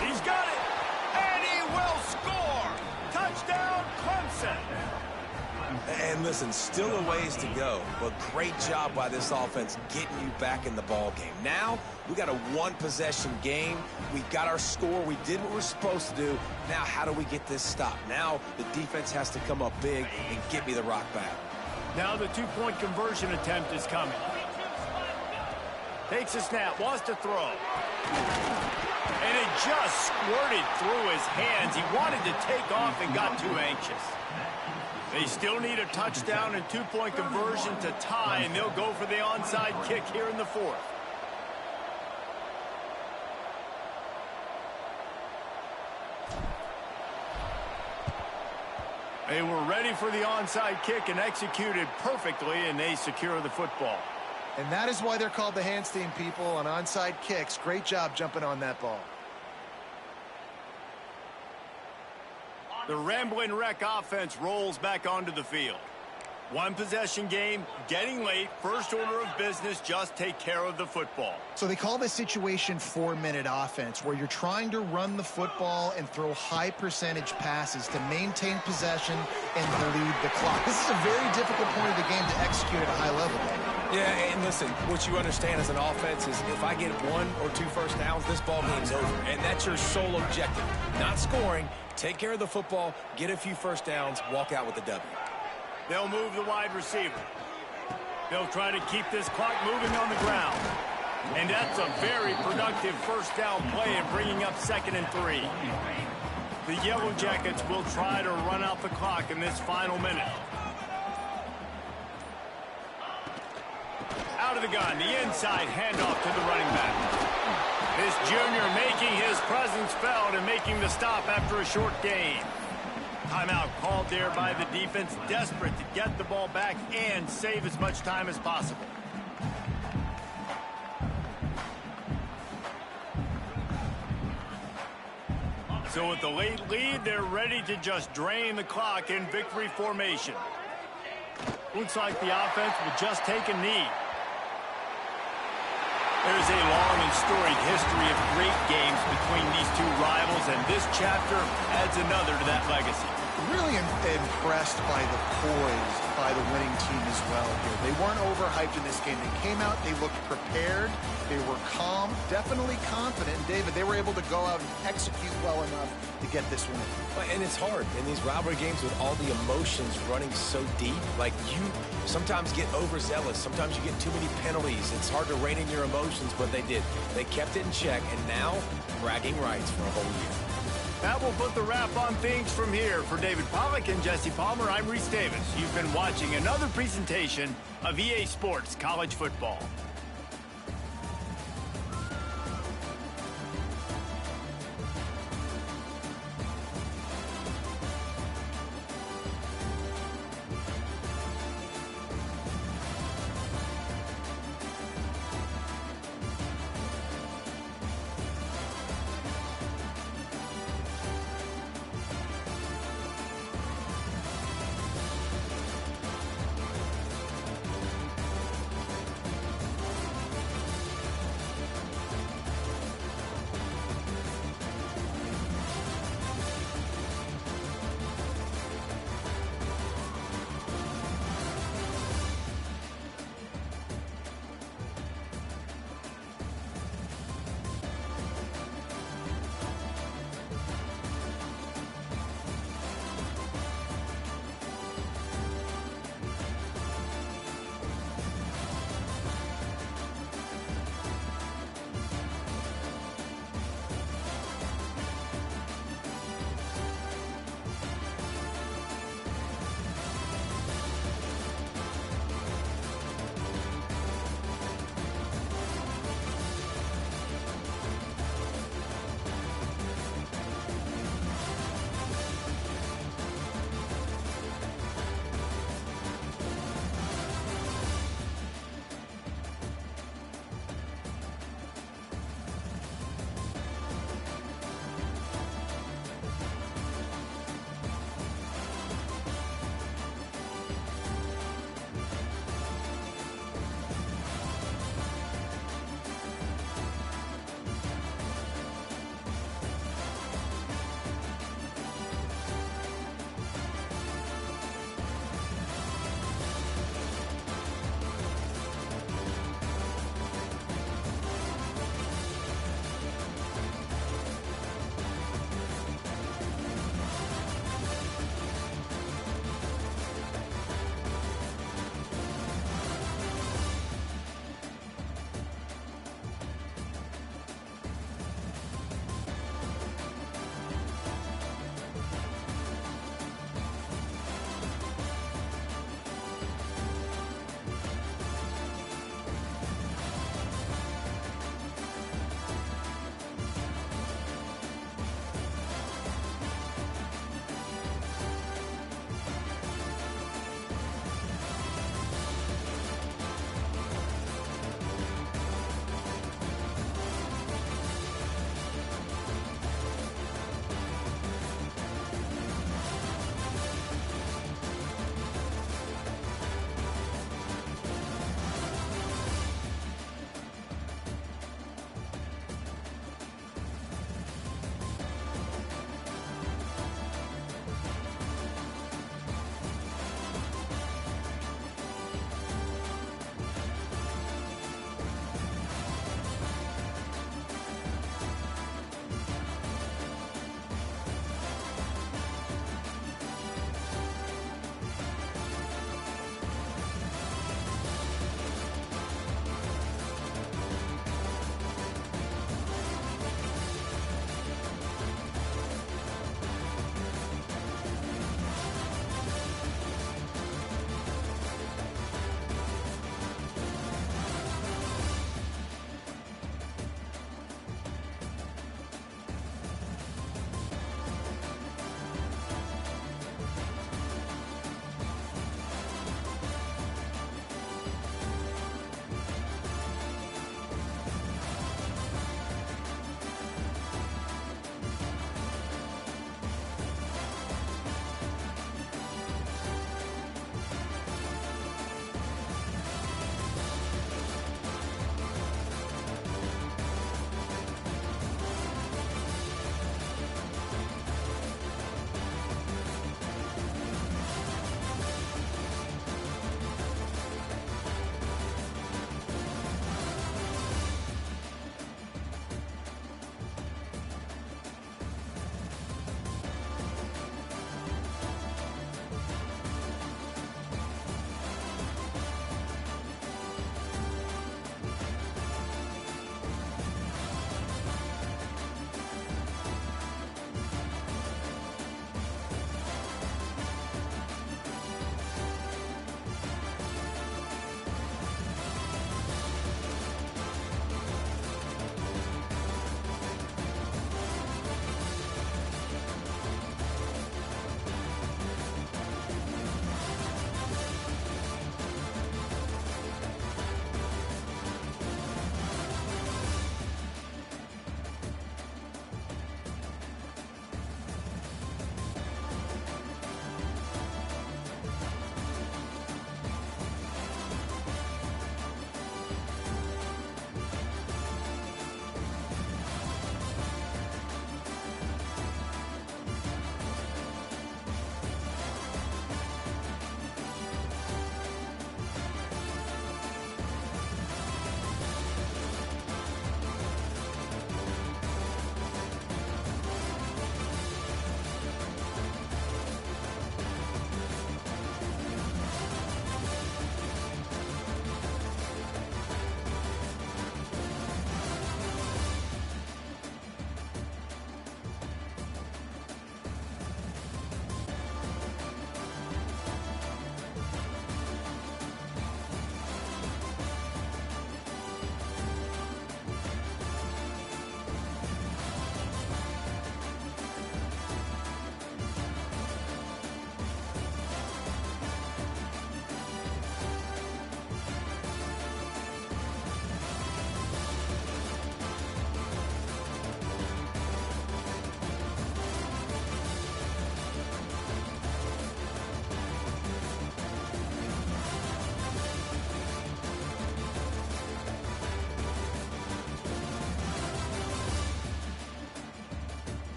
He's got it, and he will score. Touchdown, Clemson. And listen, still a ways to go, but great job by this offense getting you back in the ball game. Now, we got a one-possession game. We got our score. We did what we're supposed to do. Now, how do we get this stopped? Now, the defense has to come up big and get me the rock back. Now the two-point conversion attempt is coming. Takes a snap, wants to throw. And it just squirted through his hands. He wanted to take off and got too anxious. They still need a touchdown and two-point conversion to tie, and they'll go for the onside kick here in the fourth. They were ready for the onside kick and executed perfectly, and they secure the football. And that is why they're called the hands team, people, on onside kicks. Great job jumping on that ball. The Ramblin' Wreck offense rolls back onto the field. One-possession game, getting late, first order of business, just take care of the football. So they call this situation 4-minute offense, where you're trying to run the football and throw high-percentage passes to maintain possession and bleed the clock. This is a very difficult point of the game to execute at a high level. Yeah, and listen, what you understand as an offense is if I get 1 or 2 first downs, this ball game's over. And that's your sole objective. Not scoring, take care of the football, get a few first downs, walk out with the W. They'll move the wide receiver. They'll try to keep this clock moving on the ground. And that's a very productive first down play and bringing up 2nd and 3. The Yellow Jackets will try to run out the clock in this final minute. Out of the gun, the inside handoff to the running back. This junior making his presence felt and making the stop after a short gain. Timeout called there by the defense, desperate to get the ball back and save as much time as possible. So with the late lead, they're ready to just drain the clock in victory formation. Looks like the offense will just take a knee. There's a long and storied history of great games between these two rivals, and this chapter adds another to that legacy. Really impressed by the poise by the winning team as well here. They weren't overhyped in this game. They came out, they looked prepared, they were calm, definitely confident. And David, they were able to go out and execute well enough to get this win. And it's hard in these rivalry games with all the emotions running so deep. Like, you sometimes get overzealous. Sometimes you get too many penalties. It's hard to rein in your emotions, but they did. They kept it in check, and now bragging rights for a whole year. That will put the wrap on things from here. For David Pollack and Jesse Palmer, I'm Reese Davis. You've been watching another presentation of EA Sports College Football.